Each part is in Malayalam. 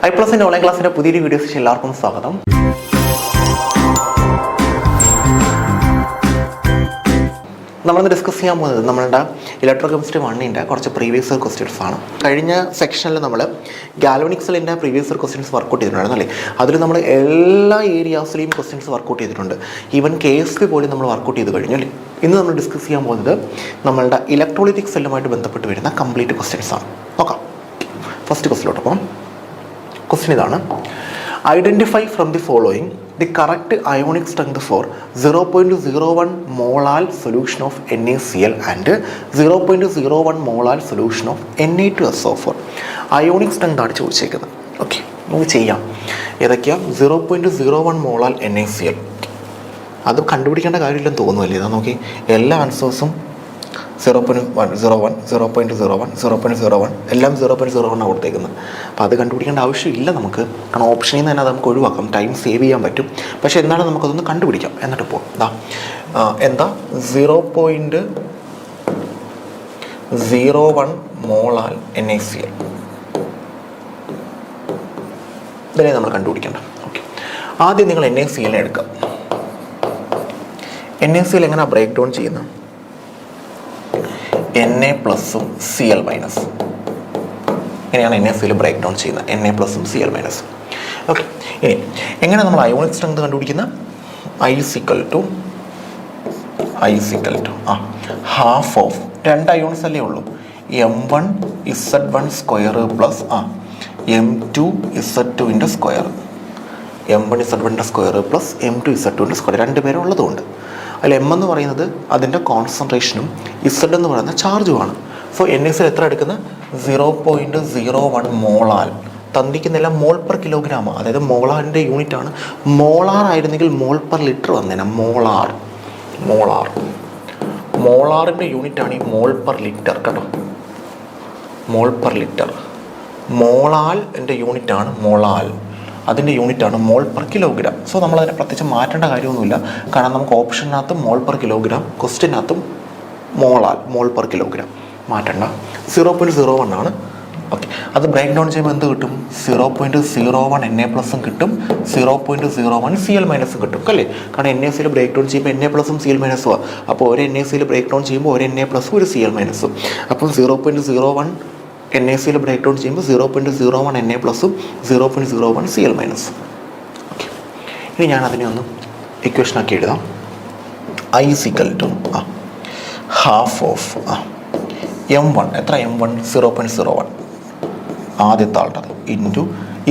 iPlusന്റെ ഓൺലൈൻ ക്ലാസ്സിന്റെ പുതിയൊരു വീഡിയോസിലേക്ക് എല്ലാവർക്കും സ്വാഗതം. നമ്മളിന്ന് ഡിസ്കസ് ചെയ്യാൻ പോകുന്നത് നമ്മളുടെ ഇലക്ട്രോകെമിസ്ട്രി 1ന്റെ കുറച്ച് പ്രീവിയസ് ഇയർ ക്വസ്റ്റ്യൻസ് ആണ്. കഴിഞ്ഞ സെക്ഷനിൽ നമ്മൾ ഗാൽവനിക് സെല്ലിൻ്റെ പ്രീവിയസ് ഇയർ ക്വസ്റ്റ്യൻസ് വർക്കൗട്ട് ചെയ്തിട്ടുണ്ടായിരുന്നു അല്ലേ. അതിൽ നമ്മൾ എല്ലാ ഏരിയാസിലെയും ക്വസ്റ്റ്യൻസ് വർക്കൗട്ട് ചെയ്തിട്ടുണ്ട്. ഈവൻ KSP പോലും നമ്മൾ വർക്കൗട്ട് ചെയ്ത് കഴിഞ്ഞു അല്ലേ. ഇന്ന് നമ്മൾ ഡിസ്കസ് ചെയ്യാൻ പോകുന്നത് നമ്മളുടെ ഇലക്ട്രോളിറ്റിക് സെല്ലുമായിട്ട് ബന്ധപ്പെട്ട് വരുന്ന കംപ്ലീറ്റ് ക്വസ്റ്റ്യൻസ് ആണ്. നോക്കാം. ഫസ്റ്റ് ക്വസ്റ്റ്യനിലോട്ട് പോകാം. ക്വസ്റ്റ്യൻ ഇതാണ്: identify from the following the correct ionic strength for 0.01 molar solution of NaCl and 0.01 molar solution of Na2SO4. Ionic strength ആണ് ചോദിച്ചേക്കുന്നത്. ഓക്കെ, നമുക്ക് ചെയ്യാം. ഏതൊക്കെയാണ്? 0.01 മോളാർ NaCl. അത് കണ്ടുപിടിക്കേണ്ട കാര്യമില്ലെന്ന് തോന്നുമല്ലേ. ഇതാ നോക്കി, എല്ലാ ആൻസേഴ്സും 0.01, 0.01, 0.01 എല്ലാം 0.01 കൊടുത്തേക്കുന്നത്. അപ്പോൾ അത് കണ്ടുപിടിക്കേണ്ട ആവശ്യമില്ല നമുക്ക്. കാരണം ഓപ്ഷനിൽ നിന്ന് തന്നെ അത് നമുക്ക് ഒഴിവാക്കാം, ടൈം സേവ് ചെയ്യാൻ പറ്റും. പക്ഷേ എന്നാലും നമുക്കതൊന്ന് കണ്ടുപിടിക്കാം. എന്നിട്ട് പോകും. എന്താ 0.01 മോളാർ NaCl ഇതിനെ നമ്മൾ കണ്ടുപിടിക്കേണ്ട. ഓക്കെ, ആദ്യം നിങ്ങൾ NaCl എടുക്കാം. NaCl എങ്ങനെയാണ് ബ്രേക്ക് ഡൗൺ ചെയ്യുന്നത്? Na പ്ലസും Cl മൈനസ്. ഇങ്ങനെയാണ് NaCl ബ്രേക്ക് ഡൗൺ ചെയ്യുന്നത്. Na പ്ലസും Cl മൈനസ്. ഓക്കെ, ഇനി എങ്ങനെ നമ്മൾ അയോണിക് സ്ട്രെങ്ത് കണ്ടുപിടിക്കുന്നത്? I ഹാഫ് ഓഫ് രണ്ട് അയോൺസ് അല്ലേ ഉള്ളൂ, M1Z1 square plus M2Z2 square. M1Z1 square plus M2Z2 square രണ്ടുപേരും ഉള്ളതുകൊണ്ട് അതിൽ M എന്ന് പറയുന്നത് അതിൻ്റെ കോൺസെൻട്രേഷനും Z എന്ന് പറയുന്ന ചാർജുമാണ്. സോ NaCl എത്ര എടുക്കുന്നത്? 0.01 മോളാർ. തന്നിക്കുന്നില്ല മോൾ പെർ കിലോഗ്രാം, അതായത് മോളാറിൻ്റെ യൂണിറ്റ് ആണ്. മോളാർ ആയിരുന്നെങ്കിൽ മോൾ പെർ ലിറ്റർ വന്നേനെ. മോളാറിൻ്റെ യൂണിറ്റ് ആണ് ഈ മോൾ പെർ ലിറ്റർ കേട്ടോ. Mole per litre. മോളാറിൻ്റെ യൂണിറ്റ് ആണ് മോളാർ, അതിൻ്റെ യൂണിറ്റാണ് മോൾ പെർ കിലോഗ്രാം. സോ നമ്മളതിനെ പ്രത്യേകിച്ച് മാറ്റേണ്ട കാര്യമൊന്നുമില്ല. കാരണം നമുക്ക് ഓപ്ഷനകത്തും മോൾ പെർ കിലോഗ്രാം, ക്വസ്റ്റ്യനകത്തും മോൾ പെർ കിലോഗ്രാം മാറ്റണ്ട. 0.01 ആണ്. ഓക്കെ, അത് ബ്രേക്ക് ഡൗൺ ചെയ്യുമ്പോൾ എന്ത് കിട്ടും? 0.01 Na പ്ലസും കിട്ടും, 0.01 Cl മൈനസും കിട്ടും അല്ലേ. കാരണം NaCl ബ്രേക്ക് ഡൗൺ ചെയ്യുമ്പോൾ Na പ്ലസും Cl മൈനസും. അപ്പോൾ ഒരു NaCl ബ്രേക്ക് ഡൗൺ ചെയ്യുമ്പോൾ ഒരു Na പ്ലസും ഒരു Cl മൈനസും. അപ്പം 0.01 NaCl ബ്രേക്ക് ഡൗൺ ചെയ്യുമ്പോൾ 0.01 Na പ്ലസും 0.01 Cl മൈനസും. ഓക്കെ, ഇനി ഞാൻ അതിനെ ഒന്ന് ഇക്വേഷനാക്കി എഴുതാം. I ഹാഫ് ഓഫ് M1 എത്ര? M1 0.01 ആദ്യത്തെ ആളുടെ ഇൻറ്റു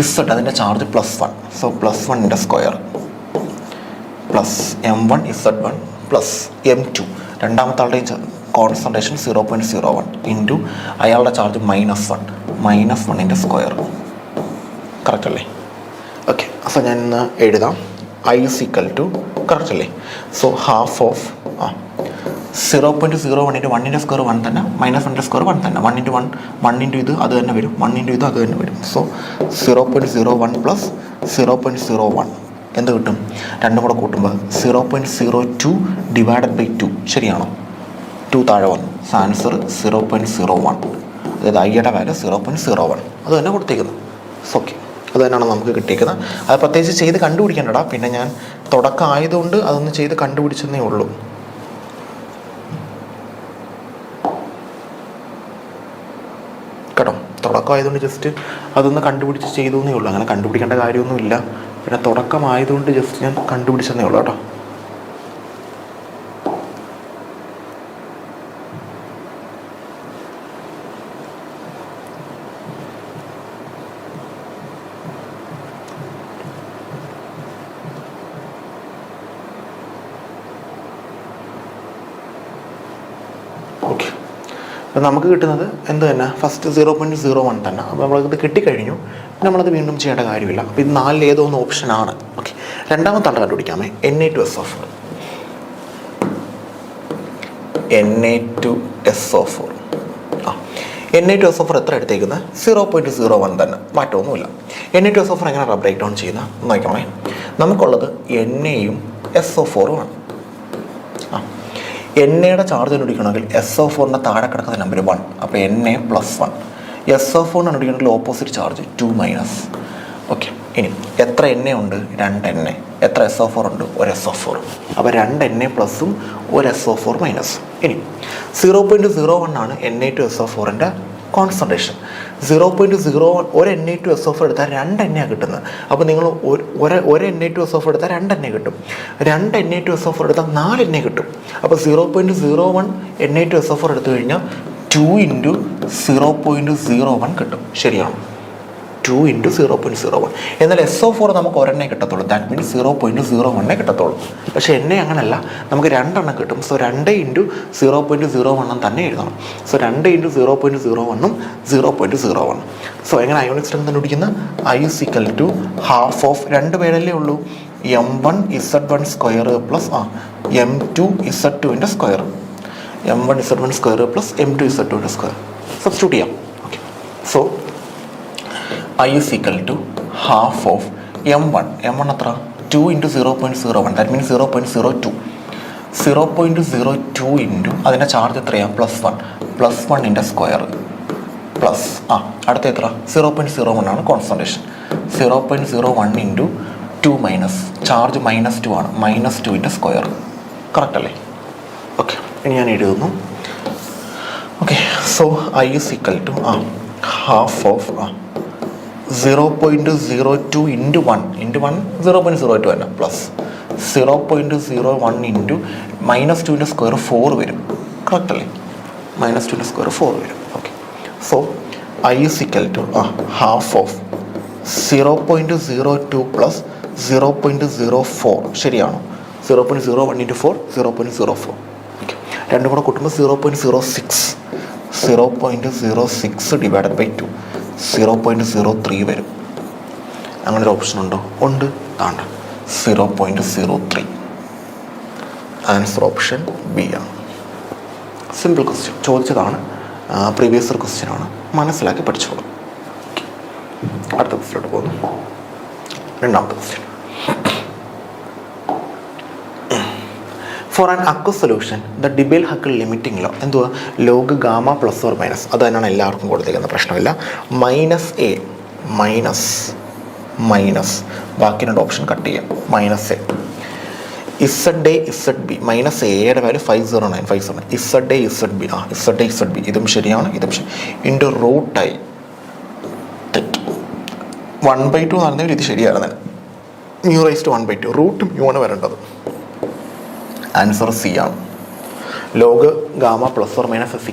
Z, അതിൻ്റെ charge +1. So +1 square plus M1Z1 plus M2 രണ്ടാമത്തെ ആളുടെയും കോൺസെൻട്രേഷൻ 0.01 ഇൻറ്റു അയാളുടെ ചാർജ് -1 സ്ക്വയർ. കറക്റ്റ് അല്ലേ? ഓക്കെ, അപ്പോൾ ഞാൻ ഇന്ന് എഴുതാം. I കറക്റ്റ് അല്ലേ? So half of 0.01 into 1 square 1 തന്നെ, -1 സ്ക്വയർ 1 തന്നെ. 1 ഇൻറ്റു 1 ഇൻറ്റു ഇത് അത് തന്നെ വരും, 1 ഇൻറ്റു ഇത് അത് തന്നെ വരും. സോ 0.01 പ്ലസ് 0.01 എന്ത് കിട്ടും? രണ്ടും കൂടെ കൂട്ടുമ്പോൾ 0.02 ഡിവൈഡഡ് ബൈ 2. ശരിയാണോ? 2 താഴെ വന്നു. ആൻസർ 0.01. അതായത് ഐയുടെ വാല്യൂ 0.01 അത് തന്നെ കൊടുത്തേക്കുന്നത്. ഓക്കെ, അത് തന്നെയാണ് നമുക്ക് കിട്ടിയേക്കുന്നത്. അത് പ്രത്യേകിച്ച് ചെയ്ത് കണ്ടുപിടിക്കേണ്ടടാ. പിന്നെ ഞാൻ തുടക്കം ആയതുകൊണ്ട് അതൊന്ന് ചെയ്ത് കണ്ടുപിടിച്ചെന്നേ ഉള്ളൂ. കേട്ടോ, തുടക്കം ആയതുകൊണ്ട് ജസ്റ്റ് അതൊന്ന് കണ്ടുപിടിച്ച് ചെയ്തു എന്നേ ഉള്ളൂ. അങ്ങനെ കണ്ടുപിടിക്കേണ്ട കാര്യമൊന്നുമില്ല. പിന്നെ തുടക്കമായതുകൊണ്ട് ജസ്റ്റ് ഞാൻ കണ്ടുപിടിച്ചെന്നേ ഉള്ളൂ കേട്ടോ. ഓക്കെ, അപ്പോൾ നമുക്ക് കിട്ടുന്നത് എന്ത് തന്നെ? ഫസ്റ്റ് 0.01 തന്നെ. അപ്പോൾ നമ്മളിത് കിട്ടിക്കഴിഞ്ഞു, നമ്മളത് വീണ്ടും ചെയ്യേണ്ട കാര്യമില്ല. അപ്പോൾ ഇത് 4 ഏതോ ഒന്ന് ഓപ്ഷനാണ്. ഓക്കെ, രണ്ടാമത്തെ ആൾ കണ്ടുപിടിക്കാമേ. Na2SO4. Na2SO4 എത്ര എടുത്തേക്കുന്നത്? 0.01 തന്നെ, മാറ്റമൊന്നുമില്ല. Na2SO4 എങ്ങനെയാണ് ബ്രേക്ക് ഡൗൺ ചെയ്യുന്നത് നോക്കണേ. നമുക്കുള്ളത് Na-യും SO4 ആണ്. എന്നയുടെ ചാർജ് കണ്ടുപിടിക്കണമെങ്കിൽ SO4ൻ്റെ താഴെ കിടക്കുന്ന നമ്പർ 1. അപ്പോൾ Na +1. SO4 കണ്ടുപിടിക്കണമെങ്കിൽ ഓപ്പോസിറ്റ് ചാർജ് 2 - ഓക്കെ. ഇനി എത്ര എൻ എ ഉണ്ട്? 2 എൻ എ. എത്ര SO4 ഉണ്ട്? ഒരു SO4. അപ്പോൾ 2 എൻ എ പ്ലസും ഒരു SO4 മൈനസും. ഇനി 0.01 ആണ് Na2SO4ൻ്റെ കോൺസെൻട്രേഷൻ. 0.01 ഒരു Na2SO4 എടുത്താൽ 2 എൻ എ കിട്ടുന്നത്. അപ്പോൾ നിങ്ങൾ ഒരു Na2SO4 എടുത്താൽ 2 എൻ എ കിട്ടും. 2 Na2SO4 എടുത്താൽ 4 എൻ എ കിട്ടും. അപ്പോൾ 0.01 Na2SO4 എടുത്തു കഴിഞ്ഞാൽ 2 × 0.01 കിട്ടും. ശരിയാണ്, 2 × 0.01. എന്നാൽ SO4 നമുക്ക് ഒരെണ്ണേ കിട്ടത്തുള്ളൂ. ദാറ്റ് മീൻസ് 0.01 കിട്ടത്തുള്ളൂ. പക്ഷേ എന്നെ അങ്ങനല്ല, നമുക്ക് 2 എണ്ണം കിട്ടും. സോ 2 × 0.01 തന്നെ എഴുതണം. സോ 2 × 0.01 0.01. സോ എങ്ങനെ അയോണിക് സ്ട്രെങ്ത് കണ്ടുപിടിക്കുന്ന? I = half of 2 പേരല്ലേ ഉള്ളൂ, m1z1 square plus m2z2 square, m1z1 square plus m2z2 square. Substitute ചെയ്യാം. Okay. So I = half of m1. m1 എത്ര? 2 × 0.01. That means 0.02. 0.02 ഇൻറ്റു അതിൻ്റെ ചാർജ് എത്രയാണ്? +1. +1 സ്ക്വയർ പ്ലസ് അടുത്ത എത്ര? 0.01 ആണ് കോൺസെൻട്രേഷൻ. 0.01 ഇൻറ്റു 2 മൈനസ് ചാർജ് -2 ആണ്, -2 സ്ക്വയർ. കറക്റ്റ് അല്ലേ? ഓക്കെ. ഇനി ഞാൻ എഴുതുന്നു. Okay. So I = half of 0.02 × 1 0.02 തന്നെ പ്ലസ് 0.01 ഇൻറ്റു -2 സ്ക്വയർ 4 വരും. കറക്റ്റ് അല്ലേ? -2 സ്ക്വയർ 4 വരും. Okay. So I = half of 0.02 plus 0.04. ശരിയാണോ? 0.01 × 4 0.04. ഓക്കെ. രണ്ടും കൂടെ കൂട്ടുമ്പോൾ 0.06. 0.06 ഡിവൈഡഡ് ബൈ 2 0.03 വരും. അങ്ങനെ ഒരു ഓപ്ഷൻ ഉണ്ടോ? ഉണ്ട്. താണ്ട 0.03. ആൻസർ ഓപ്ഷൻ ബി ആണ്. സിമ്പിൾ ക്വസ്റ്റ്യൻ ചോദിച്ചതാണ്, പ്രീവിയസ് ഇയർ ക്വസ്റ്റ്യൻ ആണ്, മനസ്സിലാക്കി പഠിച്ചോളൂ. അടുത്ത ക്വസ്റ്റ്യനോട്ട് പോകുന്നു. രണ്ടാമത്തെ question. For an aqueous solution the Debye Huckel limiting law എന്തുവാ? Log gamma plus or minus. അത് തന്നെയാണ് എല്ലാവർക്കും കൊടുത്തേക്കുന്ന, പ്രശ്നമില്ല. -a മൈനസ് ബാക്കി 2 ഓപ്ഷൻ കട്ട് ചെയ്യാം. -a ZA ZB -aയുടെ value 509 ZA ZB ZA ZB ഇതും ശരിയാണ്, ഇതും ശരി. ഇൻറ്റു √i തെറ്റ്. 1/2 എന്ന് പറഞ്ഞാൽ ഇത് ശരിയാണ്. μ⁻1/2 √μ ആണ് വരേണ്ടത്. ആൻസർ സി ആണ്. Log gamma plus or minus =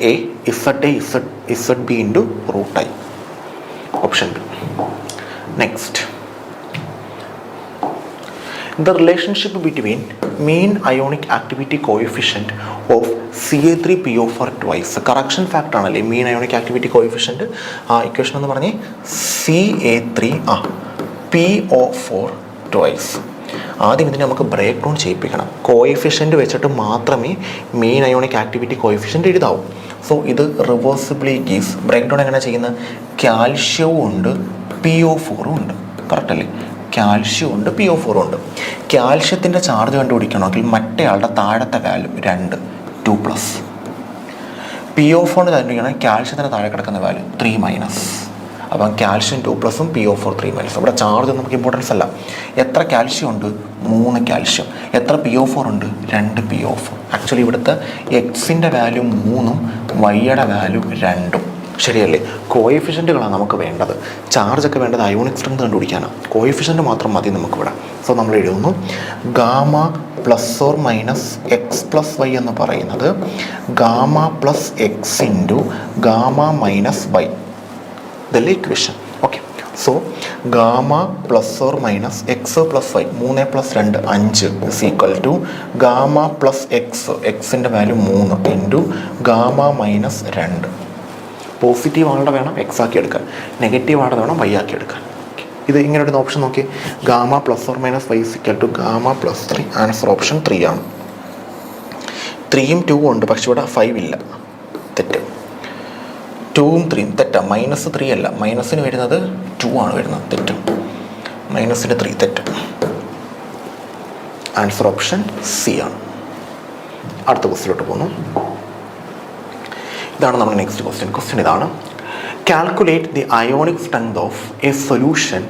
-a ZA ZB into √i. Option B. Next, the relationship between mean ionic activity coefficient of Ca3PO4 twice. Correction factor ആണല്ലേ മീൻ അയോണിക് ആക്ടിവിറ്റി കോഎഫിഷ്യൻറ്റ്. ഇക്വേഷൻ എന്ന് പറഞ്ഞ് Ca3PO4 twice. ആദ്യം ഇതിനെ നമുക്ക് ബ്രേക്ക് ഡൗൺ ചെയ്യിപ്പിക്കണം. കോഎഫിഷ്യൻറ്റ് വെച്ചിട്ട് മാത്രമേ മെയിൻ അയോണിക് ആക്ടിവിറ്റി കോഎഫിഷ്യൻറ്റ് എഴുതാവൂ. സോ ഇത് റിവേഴ്സിബിളി ഗീസ്. ബ്രേക്ക് ഡൗൺ എങ്ങനെ ചെയ്യുന്നത്? കാൽഷ്യവും ഉണ്ട് PO4 ഉണ്ട്. കറക്റ്റ് അല്ലേ? കാൽഷ്യം ഉണ്ട് PO4 ഉണ്ട്. കാൽഷ്യത്തിൻ്റെ ചാർജ് കണ്ടുപിടിക്കണമെങ്കിൽ മറ്റേയാളുടെ താഴത്തെ വാല്യൂ 2+. PO4 കണ്ടുപിടിക്കണം കാൽഷ്യത്തിൻ്റെ താഴെ കിടക്കുന്ന വാല്യൂ 3-. അപ്പം കാൽഷ്യം 2+ഉം PO4 3-. അവിടെ ചാർജ് നമുക്ക് ഇമ്പോർട്ടൻസ് അല്ല. എത്ര കാൽഷ്യം ഉണ്ട്? 3 കാൽഷ്യം. എത്ര PO4 ഉണ്ട്? 2 PO4. ആക്ച്വലി ഇവിടുത്തെ എക്സിൻ്റെ വാല്യൂ 3ഉം വൈയുടെ വാല്യൂ 2ഉം. ശരിയല്ലേ? കോഎഫിഷ്യൻറ്റുകളാണ് നമുക്ക് വേണ്ടത്. ചാർജൊക്കെ വേണ്ടത് അയോണിക് സ്ട്രെങ്ത് കണ്ടുപിടിക്കാനാണ്. കോഎഫിഷ്യൻറ്റ് മാത്രം മതി നമുക്കിവിടെ. സോ നമ്മൾ എഴുതുന്നു gamma plus or minus x+y എന്ന് പറയുന്നത് gamma plus x into gamma minus y. ഇതല്ലേ equation? Okay. So gamma plus or minus x plus y 3 + 2 5 = gamma plus എക്സിൻ്റെ value 3 into gamma minus 2. Positive ആളുടെ വേണം എക്സ് ആക്കി എടുക്കാൻ, നെഗറ്റീവ് ആളുടെ വേണം വൈ ആക്കി എടുക്കാൻ. ഇത് ഇങ്ങനെ ഒരു ഓപ്ഷൻ നോക്കി. Gamma plus or minus y = gamma plus 3. Answer option 3 ആണ്. 3ഉം 2ഉം ഉണ്ട്, പക്ഷെ ഇവിടെ 5 ഇല്ല. തെറ്റ്. 2ഉം 3ഉം തെറ്റാ. -3 അല്ല, മൈനസിന് വരുന്നത് 2 ആണ് വരുന്നത്. തെറ്റ്. -3 തെറ്റ്. ആൻസർ ഓപ്ഷൻ സി ആണ്. അടുത്ത ക്വസ്റ്റ്യനിലോട്ട് പോകുന്നു. ഇതാണ് നമ്മുടെ നെക്സ്റ്റ് ക്വസ്റ്റ്യൻ. ക്വസ്റ്റ്യൻ ഇതാണ്. Calculate the ionic strength of A solution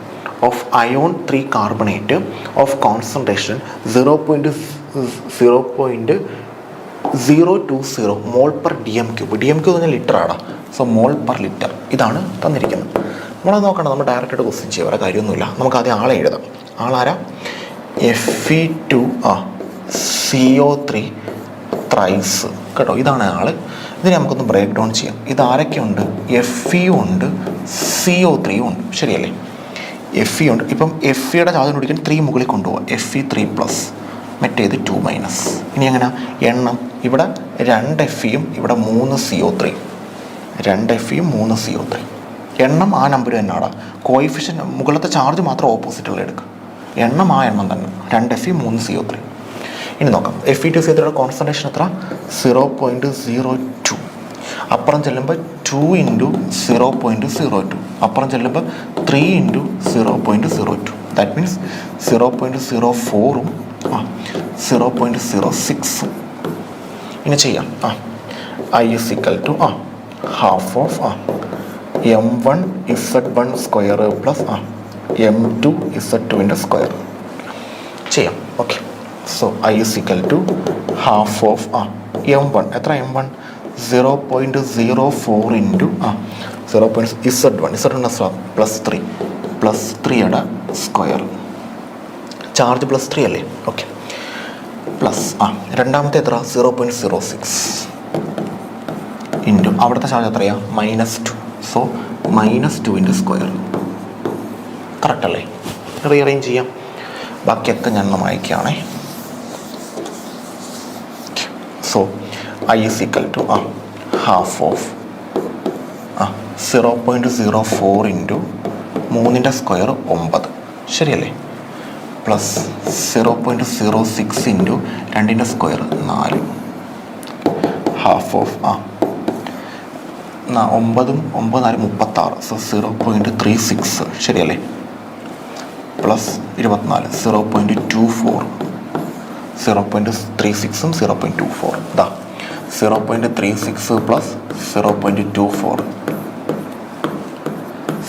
of ion 3 carbonate of concentration 0.020 mole per D M cube. D M cube എന്ന് പറഞ്ഞാൽ ലിറ്ററാണ്. സോ മോൾ പെർ ലിറ്റർ ഇതാണ് തന്നിരിക്കുന്നത്. നമ്മളത് നോക്കണം. നമ്മൾ ഡയറക്റ്റായിട്ട് ക്വസ്റ്റ്യൻ ചെയ്യുക, വേറെ കാര്യമൊന്നുമില്ല. നമുക്ക് ആദ്യം ആളെ എഴുതാം. ആളാരാ? Fe2CO3 ത്രൈസ് കേട്ടോ, ഇതാണ് ആൾ. ഇതിനെ നമുക്കൊന്ന് ബ്രേക്ക് ഡൗൺ ചെയ്യാം. ഇതാരൊക്കെയുണ്ട്? Fe ഉണ്ട്, CO3 ഉണ്ട്, ശരിയല്ലേ? Fe ഉണ്ട്. ഇപ്പം Feയുടെ ചാർജ് കണ്ടുപിടിക്കാൻ 3 മുകളിൽ കൊണ്ടുപോകാം. Fe3+, മറ്റേത് 2-. ഇനി എങ്ങനെ എണ്ണം? ഇവിടെ 2 Feയും ഇവിടെ 3 CO3. 2 Feയും 3 CO3. എണ്ണം ആ നമ്പർ തന്നെയാണ്. കോയിഫിഷ്യൻ മുകളിലത്തെ ചാർജ് മാത്രം ഓപ്പോസിറ്റുള്ള എടുക്കുക. എണ്ണം ആ എണ്ണം തന്നെ, 2 Fe 3 CO3. ഇനി നോക്കാം. Fe2CO3യുടെ കോൺസെൻട്രേഷൻ എത്ര? 0.02. അപ്പുറം ചെല്ലുമ്പോൾ 2 × 0.02. അപ്പുറം ചെല്ലുമ്പോൾ 3 × 0.02. ദാറ്റ് മീൻസ് 0.04ഉം 0.06ഉം. ഇനി ചെയ്യാം. I is equal to half of m1z1 square plus m2z2 square ചെയ്യാം. Okay. So I is equal to half of m1. എത്ര m1? 0.04 into 0.z1 plus 3 plus 3യുടെ സ്ക്വയർ. ചാർജ് പ്ലസ് 3 അല്ലേ? ഓക്കെ. പ്ലസ് രണ്ടാമത്തെ എത്ര? 0.06 ഇൻറ്റു അവിടുത്തെ ചാർജ് എത്രയാണ്? -2. So -2 square. കറക്റ്റ് അല്ലേ? റീഅറേഞ്ച് ചെയ്യാം. ബാക്കിയൊക്കെ ഞാൻ ഒന്ന് വായിക്കുകയാണേ. So I is equal to half of 0.04 into 3ൻ്റെ സ്ക്വയർ 9, ശരിയല്ലേ? പ്ലസ് 0.06 ഇൻറ്റു 2ൻ്റെ സ്ക്വയർ 4. Half of 9 9 36. സോ 0.36, ശരിയല്ലേ? പ്ലസ് 24 0.24. 0.36ഉം 0.24. ഇതാ 0.36 plus 0.24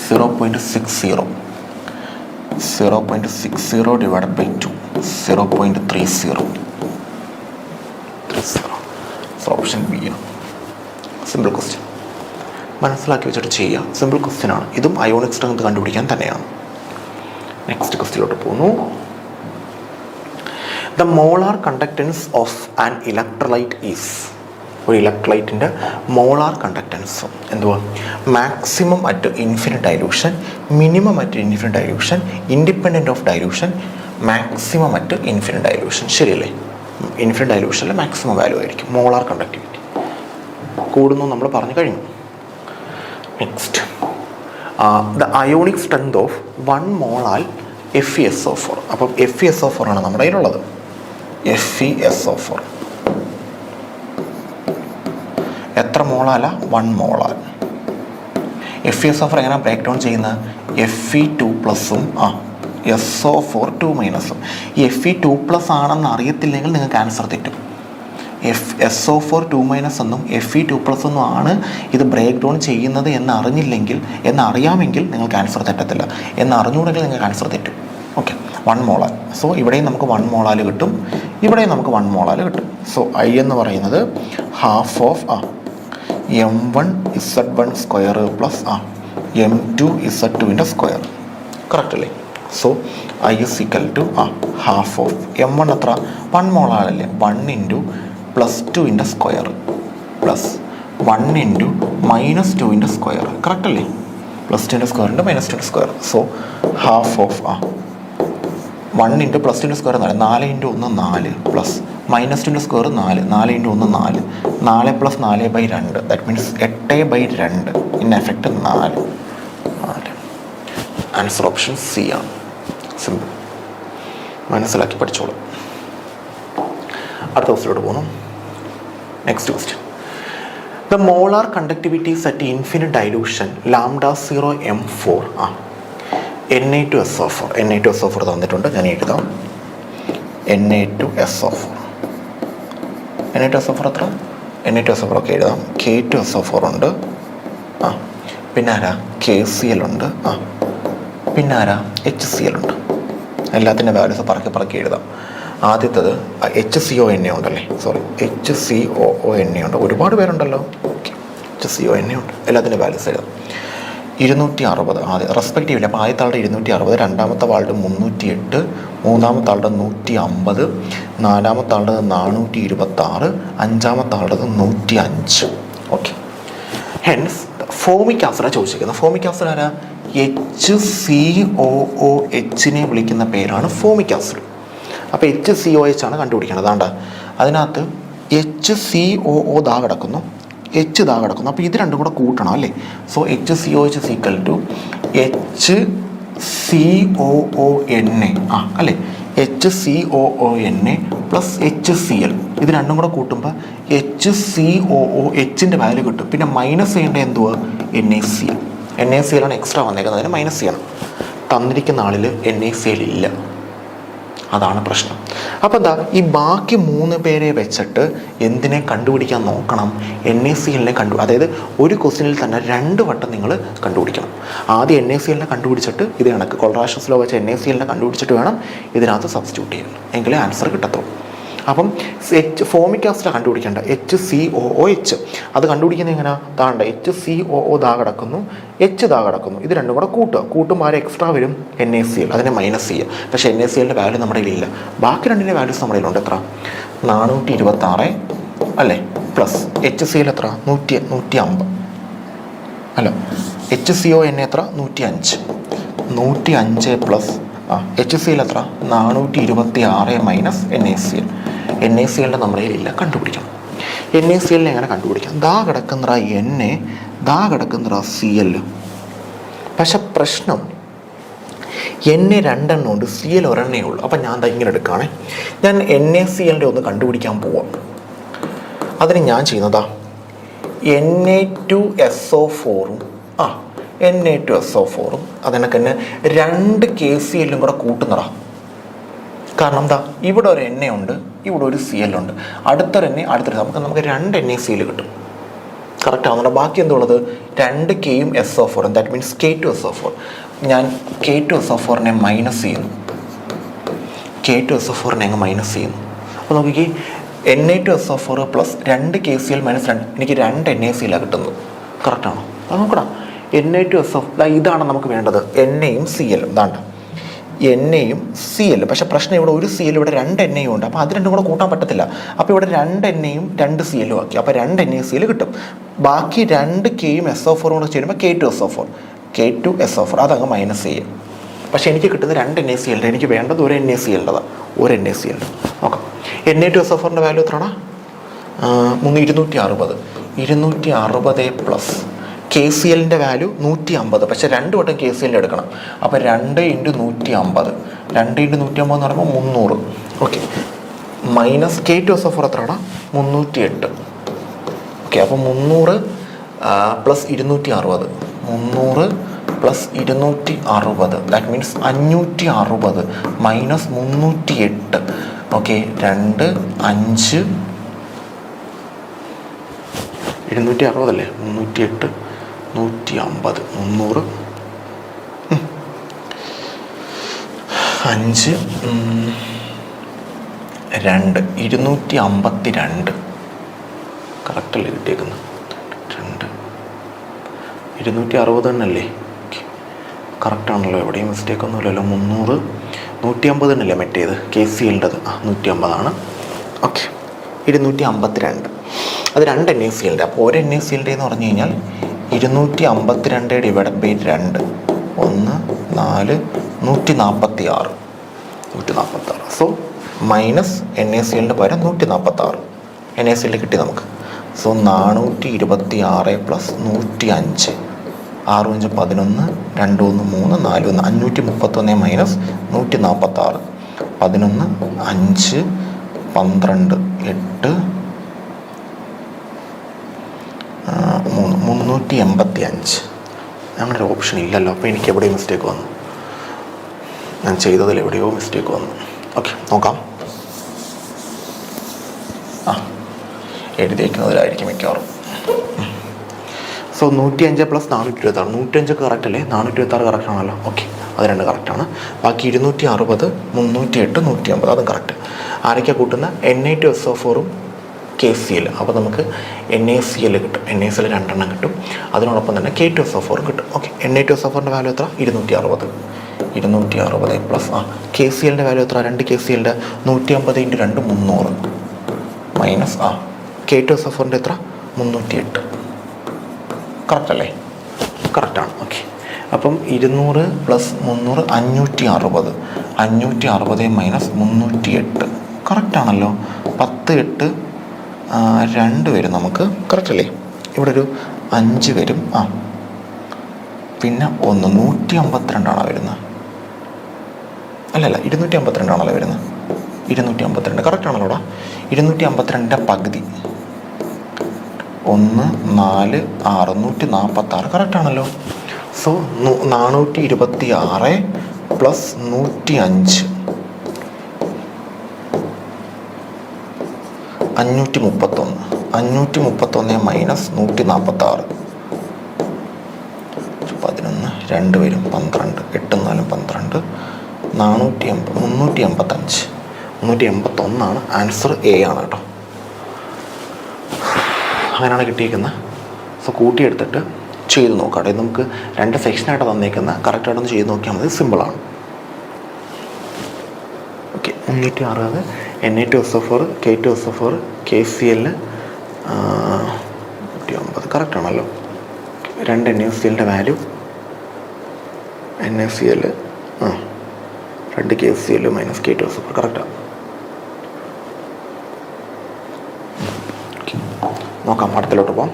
0.60. 0.60 divided by 2 0.30. So option B ആണ്. സിമ്പിൾ ക്വസ്റ്റ്യൻ മനസ്സിലാക്കി വെച്ചിട്ട് ചെയ്യുക. സിമ്പിൾ ക്വസ്റ്റ്യൻ ആണ്. ഇതും അയോണിക് സ്ട്രെങ്ത് കണ്ടുപിടിക്കാൻ തന്നെയാണ്. നെക്സ്റ്റ് ക്വസ്റ്റ്യനിലോട്ട് പോകുന്നു. The molar conductance of an electrolyte is, ഒരു ഇലക്ട്രോലൈറ്റിൻ്റെ മോളാർ കണ്ടക്റ്റൻസ് എന്തുവാ? Maximum at infinite dilution, minimum at infinite dilution, independent of dilution, maximum at infinite dilution, ശരിയല്ലേ? ഇൻഫിനിറ്റ് ഡൈലൂഷനിൽ മാക്സിമം വാല്യൂ ആയിരിക്കും മോളാർ കണ്ടക്ടിവിറ്റി. കൂടുന്നു നമ്മൾ പറഞ്ഞു കഴിഞ്ഞു. Next, the ionic strength of 1 molal FeSO4. അപ്പം FeSO4 ആണ് നമ്മുടെ കയ്യിലുള്ളത്. FeSO4 എത്ര മോളാല? 1 മോളാൽ. FeSO4 എങ്ങനെ ബ്രേക്ക് ഡൗൺ ചെയ്യുന്നത്? Fe2+ഉം SO4 2-ഉം. ഈ Fe2+ ആണെന്ന് അറിയത്തില്ലെങ്കിൽ നിങ്ങൾക്ക് ആൻസർ തെറ്റും. SO4 2- എന്നും Fe2+ എന്നും ആണ് ഇത് ബ്രേക്ക് ഡൗൺ ചെയ്യുന്നത് എന്നറിയാമെങ്കിൽ നിങ്ങൾക്ക് ആൻസർ തെറ്റത്തില്ല. എന്നറിഞ്ഞുകൂടെങ്കിൽ നിങ്ങൾക്ക് ആൻസർ തെറ്റും. ഓക്കെ. 1 മോളാൽ. സോ ഇവിടെയും നമുക്ക് 1 മോളാൽ കിട്ടും, ഇവിടെയും നമുക്ക് 1 മോളാൽ കിട്ടും. സോ I എന്ന് പറയുന്നത് half of m1z1 square plus m2z2 square. Correct അല്ലേ? So I is equal to half of m1 എത്ര? 1 മോളാലല്ലേ? 1 into +2 square plus 1 into -2 square. Correct അല്ലേ? +2 square into -2 square. So half of 1 into +2 square 4, 4 into 1 4 plus -2 square 4, 4 into 1 4, 4 + 4/2. That means 8/2. In effect 4. Answer option C ആണ്. സിമ്പിൾ, മനസ്സിലാക്കി പഠിച്ചോളൂ. അടുത്ത ക്വസ്റ്റിലോട്ട് പോകുന്നു. Next question. The molar conductivities at infinite dilution λ0 m4 Na2SO4. Na2SO4 തന്നിട്ടുണ്ട്, ഞാൻ എഴുതാം. Na2SO4 എത്ര? Na2SO4 ഒക്കെ എഴുതാം. K2SO4 ഉണ്ട്, പിന്നെ ആരാ KCl ഉണ്ട്, പിന്നെ ആരാ HCl ഉണ്ട്. എല്ലാത്തിൻ്റെ വാല്യൂസ് പറക്കി എഴുതാം. ആദ്യത്തത് HCONA ഉണ്ടല്ലേ, സോറി HCOONA ഉണ്ട്. ഒരുപാട് പേരുണ്ടല്ലോ. HCONA ഉണ്ട്. എല്ലാത്തിൻ്റെ വാല്യൂസ് എഴുതാം. 260 ആദ്യം റെസ്പെക്റ്റീവില്ല. അപ്പോൾ ആദ്യത്തെ ആളുടെ 260, രണ്ടാമത്തെ ആളുടെ 308, മൂന്നാമത്തെ ആളുടെ 150, നാലാമത്തെ ആളുടെ 426, അഞ്ചാമത്തെ ആളുടെ 105. ഓക്കെ. ഹെൻസ് ഫോമിക് ആസിഡാണ് ചോദിച്ചിരിക്കുന്നത്. ഫോമിക് ആസിഡ് ആരാ? HCOOHനെ വിളിക്കുന്ന പേരാണ് ഫോമിക് ആസിഡ്. അപ്പോൾ HCOH ആണ് കണ്ടുപിടിക്കേണ്ടത്. അതാണ്ട് അതിനകത്ത് HCOO ദാ കിടക്കുന്നു, H ദാ കിടക്കുന്നു. അപ്പോൾ ഇത് രണ്ടും കൂടെ കൂട്ടണം അല്ലേ. So HCOH is equal to HCOONA അല്ലേ, HCOONA പ്ലസ് HCl. ഇത് രണ്ടും കൂടെ കൂട്ടുമ്പോൾ HCOOHൻ്റെ വാല്യൂ കിട്ടും. പിന്നെ മൈനസ് ചെയ്യേണ്ട എന്തുവാ? NaCl. NaCl ആണ് എക്സ്ട്രാ വന്നേക്കുന്നത്, അതിന് മൈനസ് ചെയ്യണം. തന്നിരിക്കുന്ന ആളിൽ NaCl ഇല്ല, അതാണ് പ്രശ്നം. അപ്പോൾ എന്താ, ഈ ബാക്കി 3 പേരെ വെച്ചിട്ട് എന്തിനെ കണ്ടുപിടിക്കാൻ നോക്കണം? NaClനെ അതായത് ഒരു ക്വസ്റ്റ്യനിൽ തന്നെ 2 വട്ടം നിങ്ങൾ കണ്ടുപിടിക്കണം. ആദ്യം NaClനെ കണ്ടുപിടിച്ചിട്ട് ഇത് കണക്ക് കൊളറാഷൻസ് ലോ വെച്ച് NaClനെ കണ്ടുപിടിച്ചിട്ട് വേണം ഇതിനകത്ത് സബ്സ്റ്റിറ്റ്യൂട്ട് ചെയ്യാൻ, എങ്കിലേ ആൻസർ കിട്ടത്തുള്ളൂ. അപ്പം ഫോമിക് ആസിഡ് കണ്ടുപിടിക്കേണ്ട HCOOH. അത് കണ്ടുപിടിക്കുന്നത് എങ്ങനെയാണ്? താണ്ട HCOO ദാ കിടക്കുന്നു, H ദാ കിടക്കുന്നു. ഇത് രണ്ടും കൂടെ കൂട്ടുമ്പോൾ ആരെ എക്സ്ട്രാ വരും? NaCl. അതിനെ മൈനസ് ചെയ്യുക. പക്ഷേ NaClൻ്റെ വാല്യൂ നമ്മുടെ കയ്യിലില്ല. ബാക്കി രണ്ടിൻ്റെ വാല്യൂസ് നമ്മുടെ കയ്യിലുണ്ട്. എത്ര? 426 അല്ലേ, പ്ലസ് HCl എത്ര? 150 അല്ല, HCONA എത്ര? 105. 105 പ്ലസ് HCl എത്ര? 426 മൈനസ് NaCl. NaClൻ്റെ നമ്മുടെ കയ്യിലില്ല, കണ്ടുപിടിക്കണം. NaClനെ എങ്ങനെ കണ്ടുപിടിക്കാം? ദാ കിടക്കുന്ന Na, ദാ കിടക്കുന്ന Cl. പക്ഷെ പ്രശ്നം Na 2 എണ്ണം ഉണ്ട്, Cl ഒരെണ്ണേ ഉള്ളൂ. അപ്പം ഞാൻ ദാ ഇങ്ങനെ എടുക്കുകയാണേ. ഞാൻ NaClൻ്റെ ഒന്ന് കണ്ടുപിടിക്കാൻ പോവാം. അതിന് ഞാൻ ചെയ്യുന്നതാ Na2SO4 Na2SO4 അതിനൊക്കെ തന്നെ 2 KClലും കൂടെ കൂട്ടുന്നതാ. കാരണം എന്താ, ഇവിടെ ഒരു Na ഉണ്ട്, ഇവിടെ ഒരു Cl ഉണ്ട്, അടുത്തൊരു Na, അടുത്തൊരു നമുക്ക് 2 NaCl കിട്ടും. കറക്റ്റ് ആവുന്നുണ്ടോ? ബാക്കി എന്തുള്ളത്? 2 Kയും SO4, ദാറ്റ് മീൻസ് K2SO4. ഞാൻ K2SO4നെ മൈനസ് ചെയ്യുന്നു, K2SO4നെ അങ്ങ് മൈനസ് ചെയ്യുന്നു. അപ്പോൾ നോക്കിക്കേ, Na2SO4 പ്ലസ് 2 KCl മൈനസ് 2, എനിക്ക് 2 NaCl കിട്ടുന്നത്. കറക്റ്റാണോ? അത് നോക്കടാ. Na2SO4 ഇതാണ് നമുക്ക് വേണ്ടത്. Naയും Clയും ഇതാണ്ട്, Naയും Cl. പക്ഷേ പ്രശ്നം ഇവിടെ ഒരു Cl, ഇവിടെ 2 Naയും ഉണ്ട്. അപ്പോൾ അത് രണ്ടും കൂടെ കൂട്ടാൻ പറ്റത്തില്ല. അപ്പോൾ ഇവിടെ 2 Naയും 2 Clയും ആക്കി. അപ്പോൾ 2 NaCl കിട്ടും. ബാക്കി 2 Kയും SO4 കൂടെ ചേരുമ്പോൾ K2SO4 അതങ്ങ് മൈനസ് ചെയ്യും. പക്ഷേ എനിക്ക് കിട്ടുന്നത് 2 NaCl. എനിക്ക് വേണ്ടത് ഒരു NaCl. ഒരു NaCl. നോക്കാം. Na2SO4ൻ്റെ വാല്യൂ എത്രയാണ്? 260. 260 പ്ലസ് KClൻ്റെ വാല്യൂ 150. പക്ഷേ 2 വട്ടം KCl എടുക്കണം. അപ്പോൾ 2 × 150, 2 × 150 എന്ന് പറയുമ്പോൾ 300. ഓക്കെ. മൈനസ് K2SO4 എത്രയാണ്? 308. ഓക്കെ. അപ്പോൾ 300 plus 260, 300 plus 260, that means 560 minus 308. Okay. 2, 5, 260 അല്ലേ, 308, 150, 300, 5, 2, 252. കറക്റ്റല്ലേ കിട്ടിയേക്കുന്നത്? 2, 260 തന്നെയല്ലേ? കറക്റ്റാണല്ലോ, എവിടെയും മിസ്റ്റേക്ക് ഒന്നുമില്ലല്ലോ. 300, 150 തന്നെയല്ലേ മറ്റേത് KClൻ്റെത്? 150 ഓക്കെ. 252 അത് 2 NaCl. അപ്പോൾ ഒരു NaCl എന്ന് പറഞ്ഞു കഴിഞ്ഞാൽ 252 ഡിവൈഡഡ് ബൈ 2, 1, 4, 146. സോ മൈനസ് NaClൻ്റെ പകരം 146 NaCl കിട്ടി നമുക്ക്. So 426 plus 105, 6, 5, 11, 2, 1, 3, 4, 1, 531 minus 146, 11, 5, 12, 8, 385. അങ്ങനെ ഒരു ഓപ്ഷൻ ഇല്ലല്ലോ. അപ്പോൾ എനിക്ക് എവിടെയോ മിസ്റ്റേക്ക് വന്നു, ഞാൻ ചെയ്തതിൽ എവിടെയോ മിസ്റ്റേക്ക് വന്നു. ഓക്കെ, നോക്കാം. എഴുതിയേക്കുന്നതിലായിരിക്കും മിക്കവാറും. സോ 105 പ്ലസ് 426, 105 കറക്റ്റ് അല്ലേ? 426 കറക്റ്റ് ആണല്ലോ. ഓക്കെ, അത് രണ്ട് കറക്റ്റാണ്. ബാക്കി 260, 308, 150 അതും കറക്റ്റ്. ആരൊക്കെയാണ് കൂട്ടുന്ന? Na2SO4ഉം KCl. അപ്പോൾ നമുക്ക് NaCl കിട്ടും. NaCl 2 എണ്ണം കിട്ടും. അതിനോടൊപ്പം തന്നെ K2SO4 കിട്ടും. ഓക്കെ, Na2SO4ൻ്റെ വാല്യൂ എത്ര? 260. 260 പ്ലസ് KClൻ്റെ വാല്യൂ എത്ര? 2 KClൻ്റെ 150 × 2 300 മൈനസ് K2SO4ൻ്റെ എത്ര? 308. കറക്റ്റ് അല്ലേ? കറക്റ്റാണ്. ഓക്കെ, അപ്പം 200 പ്ലസ് 300 560. 560 മൈനസ് 308 കറക്റ്റാണല്ലോ. 10, 8, 2 വരും നമുക്ക്. കറക്റ്റ് അല്ലേ? ഇവിടെ ഒരു 5 വരും. പിന്നെ 1 152 വരുന്നത്. അല്ലല്ല 252 വരുന്നത്. 252 കറക്റ്റ് ആണല്ലോടാ. 252ൻ്റെ പകുതി 1, 4, 6, 146 കറക്റ്റ് ആണല്ലോ. So 426 plus 105 531. 531 മൈനസ് 146 11, 2 വരും 12, 8, 4, 12, 385. 381 ആൻസർ എ ആണ് കേട്ടോ. അങ്ങനെയാണ് കിട്ടിയിരിക്കുന്നത്. സോ കൂട്ടിയെടുത്തിട്ട് ചെയ്ത് നോക്കാം. ഇത് നമുക്ക് 2 സെക്ഷനായിട്ട് തന്നേക്കുന്ന കറക്റ്റായിട്ടൊന്ന് ചെയ്ത് നോക്കിയാൽ മതി. സിമ്പിളാണ്. Okay, 360 Na2SO4, K2SO4, KCl 150 correct ആണല്ലോ. 2 NaClൻ്റെ value NaCl 2 KCl minus K2SO4 കറക്റ്റാണ്. നോക്കാം, അടുത്തിലോട്ട് പോകാം.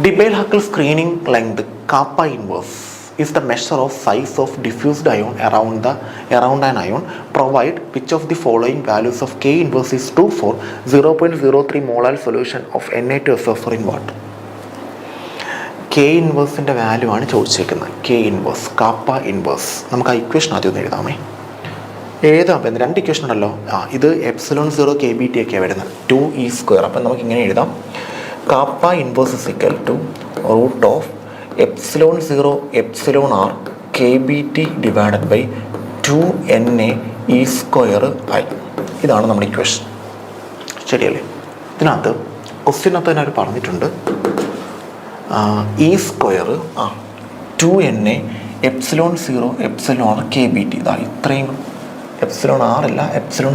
Debye-Huckel screening length kappa inverse is the measure of size of diffused ion around an ion. Provide which of the following values of K inverse is true for 0.03 molar solution of Na2SO4 in water. K ഇൻവേഴ്സിൻ്റെ വാല്യൂ ആണ് ചോദിച്ചേക്കുന്നത്. K inverse, kappa inverse. നമുക്ക് ആ ഇക്വേഷൻ ആദ്യം ഒന്ന് എഴുതാമേ. എഴുതാം. 2 ഇക്വേഷൻ ഉണ്ടല്ലോ. ഇത് ε0 kBT ഒക്കെയാണ് വരുന്നത്. 2E². അപ്പം നമുക്ക് ഇങ്ങനെ എഴുതാം. Kappa inverse is equal to root of ε0 εr kBT divided by 2NaE²I. ഇതാണ് നമ്മുടെ ഇക്വേഷൻ. ശരിയല്ലേ? ഇതിനകത്ത് ക്വസ്റ്റ്യനകത്ത് തന്നെ അവർ പറഞ്ഞിട്ടുണ്ട് E² 2Na ε0 εr kBT. ഇതാ ഇത്രയും ε0 അല്ല ε0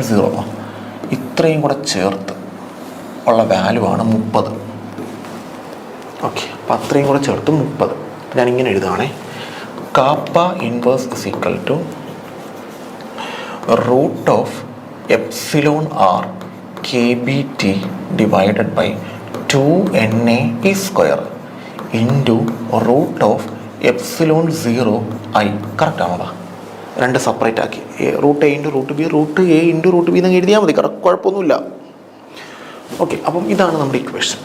ഇത്രയും കൂടെ ചേർത്ത് ഉള്ള വാല്യൂ ആണ് 30. ഓക്കെ, അപ്പം അത്രയും കൂടെ ചേർത്ത് 30. ഞാനിങ്ങനെ എഴുതുകയാണേ. Kappa inverse is equal to root of ε0 kBT divided by 2NaE² into root of ε0I. Correct ആണോ? 2 സെപ്പറേറ്റ് ആക്കി. Root A into root B, root A into root B എന്നങ്ങ് എഴുതിയാൽ മതി. കറക്റ്റ്, കുഴപ്പമൊന്നുമില്ല. ഓക്കെ, അപ്പം ഇതാണ് നമ്മുടെ ഇക്വേഷൻ.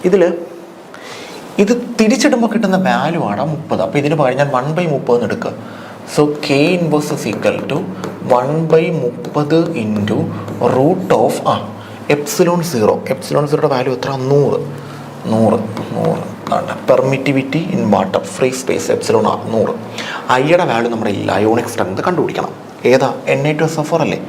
ഇത് തിരിച്ചിടുമ്പോൾ കിട്ടുന്ന വാല്യൂ ആണ് 30. അപ്പോൾ ഇതിന് പകരം ഞാൻ 1/30 എടുക്കുക. So K inverse is equal to 1/30 into root of ε0യുടെ വാല്യൂ എത്ര? 100. Permittivity in water free space ε0 100. ഐയുടെ വാല്യൂ നമ്മുടെ ഇല്ല. അയോണിക് സ്ട്രെങ്ത് കണ്ടുപിടിക്കണം. ഏതാ? Na2SO4 അല്ലേ?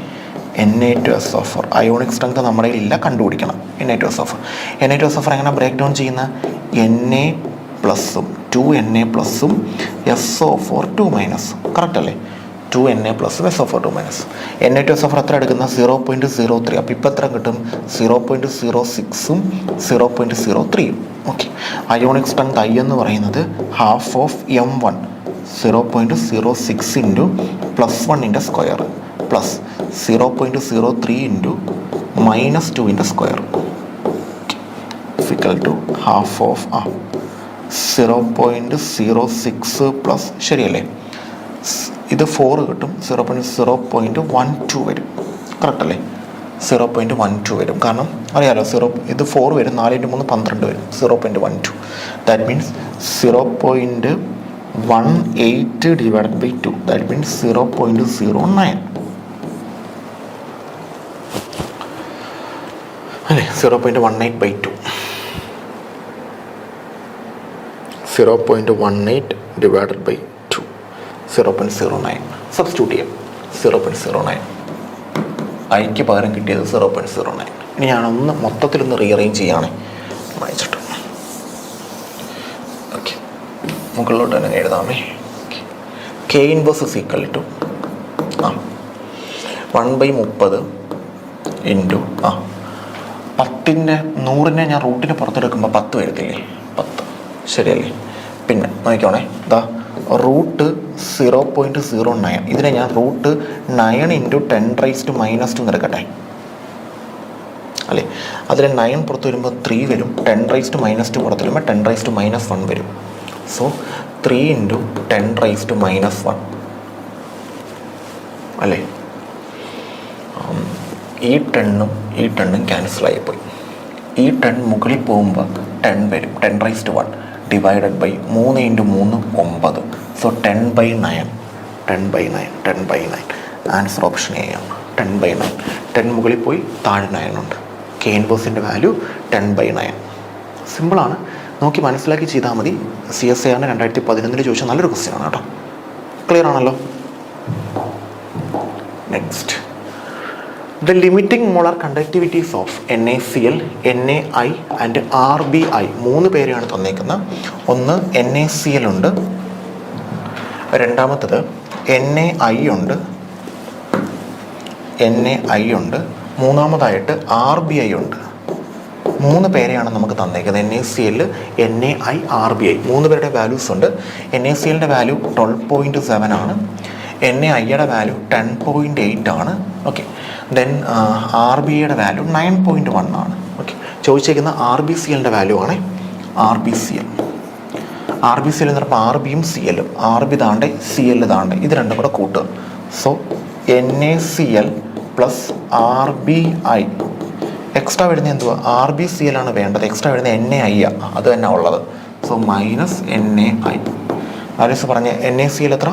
Na2SO4 അയോണിക് സ്ട്രെങ്ത് നമ്മുടെ ഇല്ല, കണ്ടുപിടിക്കണം. Na2SO4 എങ്ങനെ ബ്രേക്ക് ഡൗൺ ചെയ്യുന്ന? Na പ്ലസും 2Na പ്ലസും SO4 2 മൈനസും. കറക്റ്റ് അല്ലേ? 2Na പ്ലസും SO4 2 മൈനസ്. Na2SO4 എത്ര എടുക്കുന്ന? 0.03. അപ്പോൾ ഇപ്പം എത്ര കിട്ടും? 0.06ഉം 0.03ഉം. ഓക്കെ, അയോണിക് സ്ട്രെങ്ത് I എന്ന് പറയുന്നത് half of M1 0.06 into +1 square plus 0.03 into -2 square equal to half of 0.06 plus, ശരിയല്ലേ? ഇത് 4 കിട്ടും. 0.12 വരും. കറക്റ്റ് അല്ലേ? 0.12 വരും. കാരണം അറിയാലോ, ഇത് 4 വരും. 4 × 3 12 വരും. 0.12. That means 0.18 divided by 2. That means 0.09 അല്ലേ? 0.18/2. 0.18 ഡിവൈഡഡ് ബൈ 2, 0.09. സബ്സ്റ്റിറ്റ്യൂട്ട് ചെയ്യാം. 0.09. ഐക്ക് പകരം കിട്ടിയത് 0.09. ഇനി ഞാനൊന്ന് മൊത്തത്തിലൊന്ന് റീഅറേഞ്ച് ചെയ്യുകയാണ്. വായിച്ചിട്ട് ഓക്കെ, മുകളിലോട്ട് തന്നെ എഴുതാമേ. K inverse is equal to 1/30 into 10ൻ്റെ 100നെ ഞാൻ റൂട്ടിന് പുറത്തെടുക്കുമ്പോൾ 10 വരത്തില്ലേ, 10 ശരിയല്ലേ. പിന്നെ നോക്കിക്കോണേ, ഇതാ റൂട്ട് 0.09, ഇതിനെ ഞാൻ റൂട്ട് 9 ഇൻറ്റു 10⁻² എടുക്കട്ടെ അല്ലേ. അതിൽ 9 പുറത്ത് വരുമ്പോൾ 3 വരും, 10⁻² പുറത്ത് വരുമ്പോൾ 10⁻1 വരും. സോ 3 ഇൻറ്റു 10⁻1 അല്ലേ. ഈ 10 ക്യാൻസലായിപ്പോയി. ഈ 10 മുകളിൽ പോകുമ്പോൾ 10 വരും, 10⁻1 divided by 3 into 3 9. So 10/9. Answer option A ആണ്, 10/9. 10 മുകളിൽ പോയി, താഴെ 9 ഉണ്ട്. കെ ഇൻവേഴ്സിൻ്റെ വാല്യൂ 10/9. സിമ്പിളാണ്, നോക്കി മനസ്സിലാക്കി ചെയ്താൽ മതി. CSA ആണ് 2011 ചോദിച്ച നല്ലൊരു ക്വസ്റ്റ്യൻ ആണ് കേട്ടോ. ക്ലിയർ ആണല്ലോ. Next, the limiting molar conductivities of NaCl, NaI and RBI. 3 പേരെയാണ് തന്നേക്കുന്നത്. ഒന്ന് NaCl ഉണ്ട്, രണ്ടാമത്തത് NaI ഉണ്ട്, മൂന്നാമതായിട്ട് RBI ഉണ്ട്. 3 പേരെയാണ് നമുക്ക് തന്നേക്കുന്നത്. NaCl, NaI, RBI 3 പേരുടെ വാല്യൂസ് ഉണ്ട്. NaClൻ്റെ വാല്യൂ 12.7 ആണ്, NaIയുടെ വാല്യൂ 10.8 ആണ്. ഓക്കെ, ദെൻ RBIയുടെ വാല്യൂ 9.1 ആണ്. ഓക്കെ, ചോദിച്ചേക്കുന്ന RBCLൻ്റെ വാല്യൂ ആണ്. RBCL എന്ന് പറയുമ്പോൾ RBയും CLും, RB താണ്ടെ CL താണ്ടെ, ഇത് രണ്ടും കൂടെ കൂട്ടുക. So NaCl plus RBI. Extra വരുന്നത് എന്തുവാ, RBCL ആണ് വേണ്ടത്. എക്സ്ട്രാ വരുന്നത് NaI അത് തന്നെ ഉള്ളത്. So minus NaI. ആലോചിച്ച് പറഞ്ഞ NaCl എത്ര,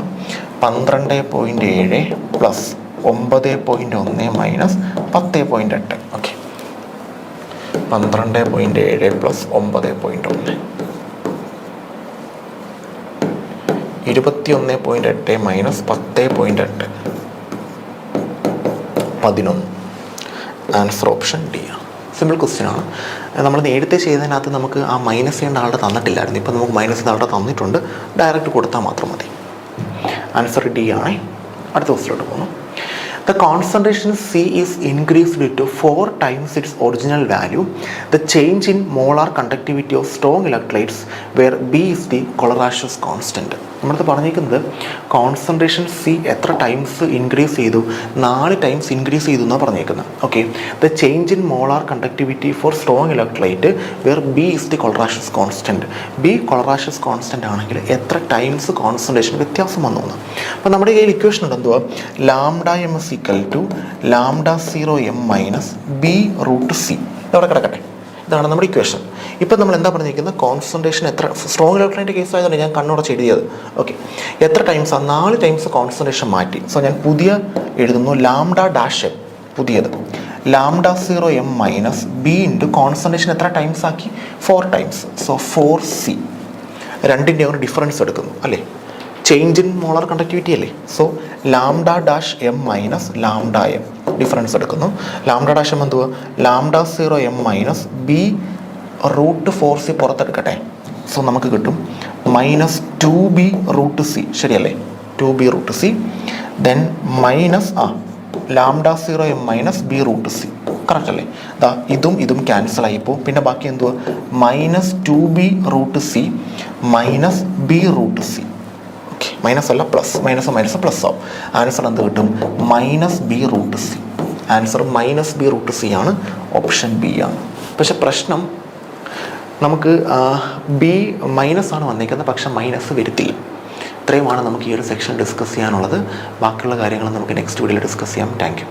12.7 plus 9.1 minus 10.8. Okay, 12.7 plus 9.1, 21.8 minus 10.8, 11. Answer option D ആണ്. സിമ്പിൾ ക്വസ്റ്റ്യൻ ആണ്. നമ്മൾ നേരത്തെ ചെയ്തതിനകത്ത് നമുക്ക് ആ മൈനസ് ചെയ്യേണ്ട ആളുടെ തന്നിട്ടില്ലായിരുന്നു. ഇപ്പം നമുക്ക് മൈനസ് ചെയ്ത ആളുടെ തന്നിട്ടുണ്ട്, ഡയറക്റ്റ് കൊടുത്താൽ മാത്രം മതി. ആൻസർ ഡി ആണ്. അടുത്ത ക്വസ്റ്റ്യനിലോട്ട് പോകുന്നു. The concentration C is increased to 4 times its original value. The change in molar conductivity of strong electrolytes where B is the Choleraceous constant. നമ്മളത് പറഞ്ഞിരിക്കുന്നത് കോൺസെൻട്രേഷൻ സി എത്ര ടൈംസ് ഇൻക്രീസ് ചെയ്തു, 4 ടൈംസ് ഇൻക്രീസ് ചെയ്തു എന്നാണ് പറഞ്ഞിരിക്കുന്നത്. Okay, the change in molar conductivity for strong electrolyte where B is the Kohlrausch's constant. B Kohlrausch's constant ആണെങ്കിൽ എത്ര ടൈംസ് കോൺസെൻട്രേഷൻ വ്യത്യാസം വന്നു എന്ന്. അപ്പോൾ നമ്മുടെ കയ്യിൽ ഇക്വേഷൻ ഉണ്ട്, എന്തുവാ, λm is equal to λ0m minus B√C. ഇതവിടെ കിടക്കട്ടെ, ഇതാണ് നമ്മുടെ ഇക്വേഷൻ. ഇപ്പം നമ്മൾ എന്താ പറഞ്ഞിരിക്കുന്നത്, കോൺസെൻട്രേഷൻ എത്ര, സ്ട്രോങ് ഇലക്ട്രോണിൻ്റെ കേസ് ആയതുകൊണ്ട് ഞാൻ കണ്ണുടച്ച് എഴുതിയത്. ഓക്കെ, എത്ര ടൈംസ്, 4 ടൈംസ് കോൺസെൻട്രേഷൻ മാറ്റി. സോ ഞാൻ പുതിയ എഴുതുന്നു, λ' പുതിയത് λ0m minus B into concentration എത്ര ടൈംസ് ആക്കി, 4 ടൈംസ്. So 4C. രണ്ടിൻ്റെ ഒരു ഡിഫറൻസ് എടുക്കുന്നു അല്ലേ, ചേഞ്ച് ഇൻ മോളാർ കണ്ടക്ടിവിറ്റി അല്ലേ. സോ λ' മൈനസ് λm ഡിഫറൻസ് എടുക്കുന്നു. λ' എന്തുവാ, λ0m മൈനസ് B√4C പുറത്തെടുക്കട്ടെ. സോ നമുക്ക് കിട്ടും മൈനസ് 2B√C. ശരിയല്ലേ, 2B√C. Then minus λ0m minus B√C. Correct അല്ലേ. ഇതും ക്യാൻസൽ ആയിപ്പോൾ പിന്നെ ബാക്കി എന്തുവാ, minus 2B√C minus B√C. Okay, minus അല്ല പ്ലസ്, മൈനസ് പ്ലസ് ആവും. ആൻസർ എന്ത് കിട്ടും, minus B√C. Answer minus B√C ആണ്, ഓപ്ഷൻ ബി ആണ്. പക്ഷെ പ്രശ്നം നമുക്ക് ബി മൈനസ് ആണ് വന്നിരിക്കുന്നത്, പക്ഷെ മൈനസ് വരുത്തില്ല. ഇത്രയുമാണ് നമുക്ക് ഈ ഒരു സെക്ഷൻ ഡിസ്കസ് ചെയ്യാനുള്ളത്. ബാക്കിയുള്ള കാര്യങ്ങൾ നമുക്ക് നെക്സ്റ്റ് വീഡിയോയിൽ ഡിസ്കസ് ചെയ്യാം. Thank you.